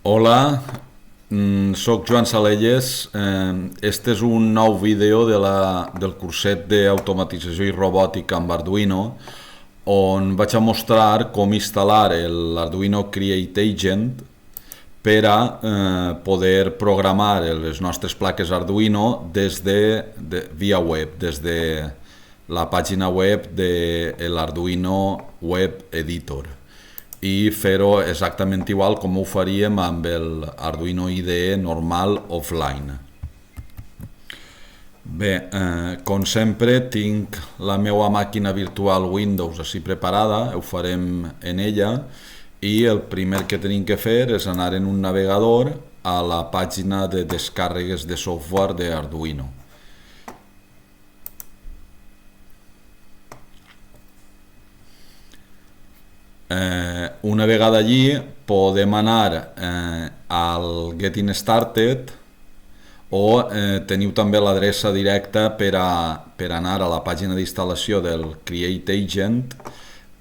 Hola, soc Joan Salelles. Este és un nou vídeo del curset d'automatització i robòtica amb Arduino, on vaig a mostrar com instal·lar l'Arduino Create Agent per a poder programar les nostres plaques Arduino via web, des de la pàgina web de l'Arduino Web Editor, i fer-ho exactament igual com ho faríem amb l'Arduino IDE normal offline. Bé, com sempre tinc la meva màquina virtual Windows així preparada, ho farem en ella, i el primer que tenim que fer és anar en un navegador a la pàgina de descàrregues de software d'Arduino. Una vegada allí podem anar al Getting Started, o teniu també l'adreça directa per anar a la pàgina d'instal·lació del Create Agent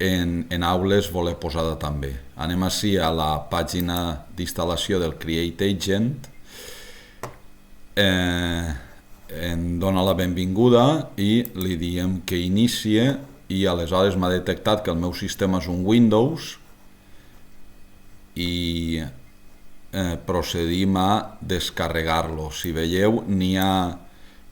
en aules voler posada també. Anem així a la pàgina d'instal·lació del Create Agent, em dona la benvinguda i li diem que inicie, i aleshores m'ha detectat que el meu sistema és un Windows i procedim a descarregar-lo. Si veieu, n'hi ha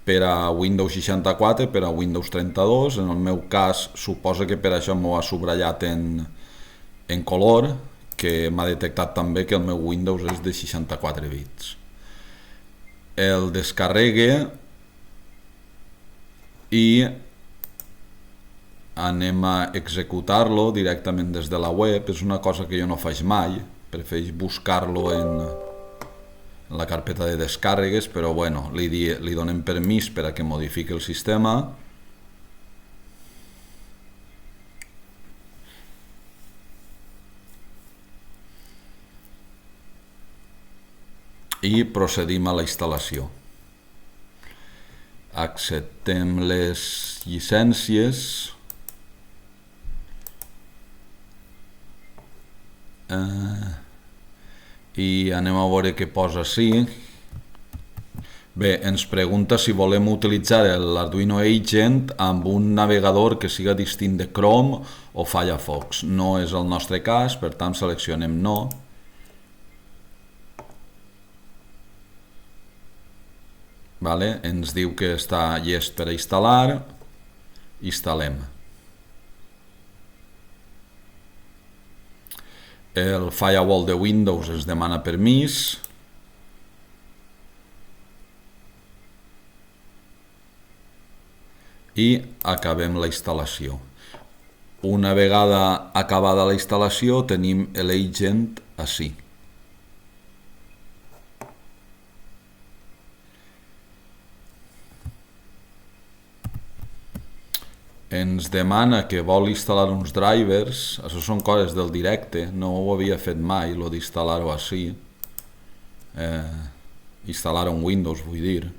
per a Windows 64, per a Windows 32, en el meu cas suposa que per això m'ho ha subratllat en color, que m'ha detectat també que el meu Windows és de 64 bits. El descarregue i anem a executar-lo directament des de la web. És una cosa que jo no faig mai, prefereix buscar-lo en la carpeta de descàrregues, però bueno, li donem permís per a que modifiqui el sistema. I procedim a la instal·lació. Acceptem les llicències. I anem a veure què posa així. Bé, ens pregunta si volem utilitzar l'Arduino Agent amb un navegador que siga distint de Chrome o Firefox. No és el nostre cas, per tant seleccionem no. Ens diu que està llest per a instal·lar. Instal·lem. El firewall de Windows ens demana permís. I acabem la instal·lació. Una vegada acabada la instal·lació tenim l'agent així. Ens demana que vol instal·lar uns drivers. Això són coses del directe, no ho havia fet mai, lo d'instal·lar-ho així. Instal·lar un Windows, vull dir.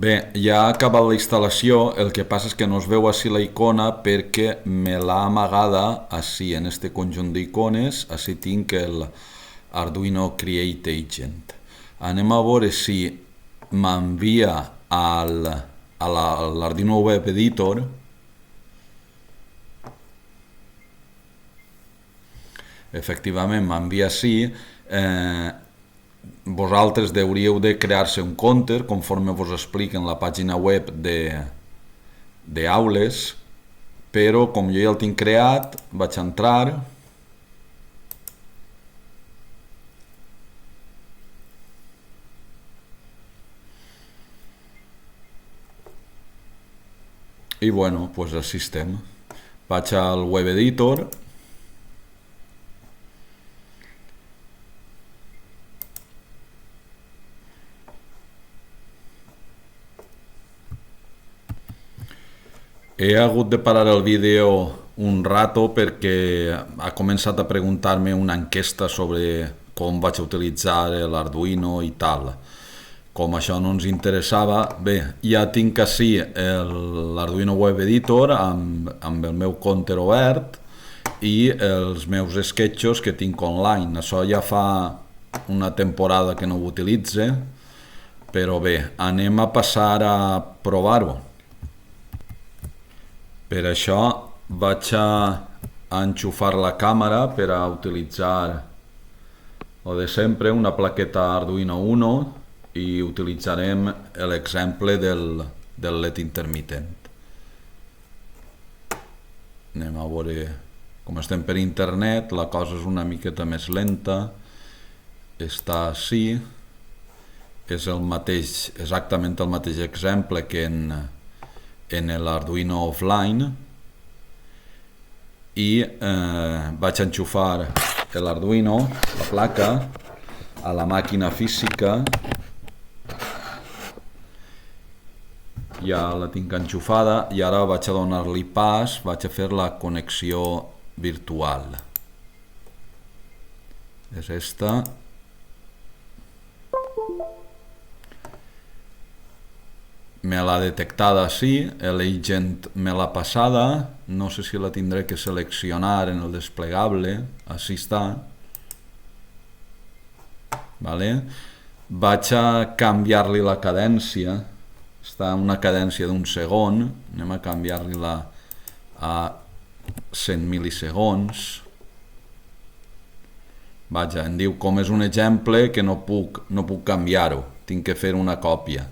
Bé, ja ha acabat la instal·lació, el que passa és que no es veu així la icona perquè me l'ha amagada així, en este conjunt d'icones. Així tinc l'Arduino Create Agent. Anem a veure si m'envia a l'Arduino Web Editor. Efectivament, m'envia així. Vosaltres hauríeu de crear-se un compte, conforme vos explica en la pàgina web d'aules, però com jo ja el tinc creat, vaig entrar. I bueno, doncs així estem. Vaig al Web Editor. He hagut de parar el vídeo un rato perquè ha començat a preguntar-me una enquesta sobre com vaig utilitzar l'Arduino i tal. Com això no ens interessava, bé, ja tinc així l'Arduino Web Editor amb el meu compte obert i els meus sketchos que tinc online. Això ja fa una temporada que no ho utilitze, però bé, anem a passar a provar-ho. Per això vaig a enxufar la càmera per a utilitzar o de sempre una plaqueta Arduino Uno i utilitzarem l'exemple del LED intermitent. Anem a veure, com estem per internet, la cosa és una miqueta més lenta. Està així, és exactament el mateix exemple que en l'Arduino offline, i vaig enxufar l'Arduino, la placa, a la màquina física. Ja la tinc enxufada i ara vaig a donar-li pas, vaig a fer la connexió virtual. És esta. Me l'ha detectada així, l'agent me l'ha passada, no sé si la tindré que seleccionar en el desplegable, així està. Vale? Vaig a canviar-li la cadència, està en una cadència d'un segon, anem a canviar-li-la a 100 milisegons. Vaja, em diu com és un exemple que no puc canviar-ho, tinc que fer una còpia.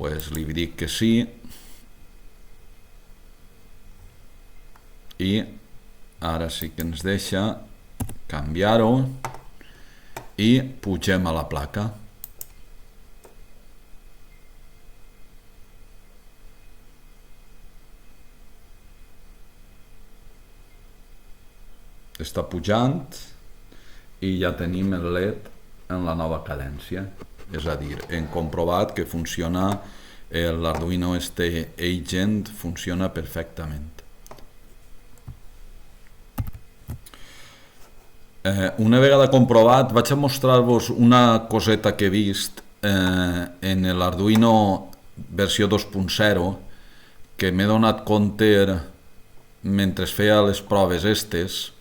Pues li dic que sí i ara sí que ens deixa canviar-ho i pugem a la placa. Està pujant i ja tenim el LED en la nova cadència. És a dir, hem comprovat que funciona, l'Arduino Agent funciona perfectament. Una vegada comprovat, vaig a mostrar-vos una coseta que he vist en l'Arduino versió 2.0, que m'he donat compte mentre feia les proves estes.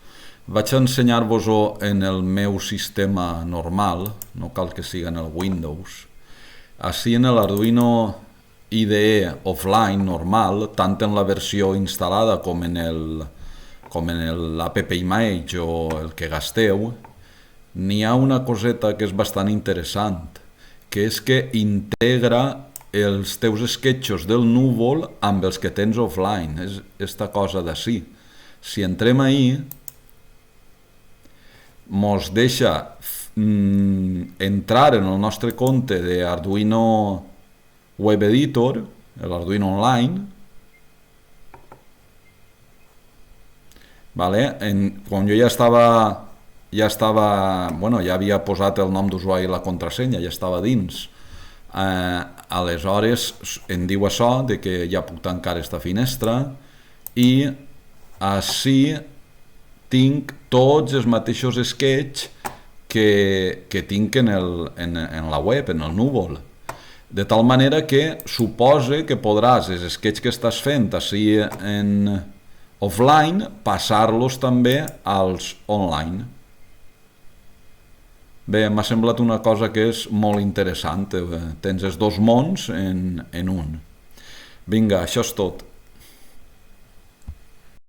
Vaig a ensenyar-vos-ho en el meu sistema normal, no cal que sigui en el Windows. Així en l'Arduino IDE offline normal, tant en la versió instal·lada com en l'AppImage o el que gasteu, n'hi ha una coseta que és bastant interessant, que és que integra els teus sketchos del núvol amb els que tens offline. És esta cosa d'ací. Si entrem ahí, mos deixa entrar en el nostre compte d'Arduino Web Editor, l'Arduino Online. Quan jo ja havia posat el nom d'usuari i la contrasenya, ja estava dins. Aleshores em diu això, que ja puc tancar aquesta finestra, i així tinc tots els mateixos sketch que tinc en la web, en el núvol. De tal manera que supose que podràs els sketch que estàs fent així en offline, passar-los també als online. Bé, m'ha semblat una cosa que és molt interessant. Tens els dos mons en un. Vinga, això és tot.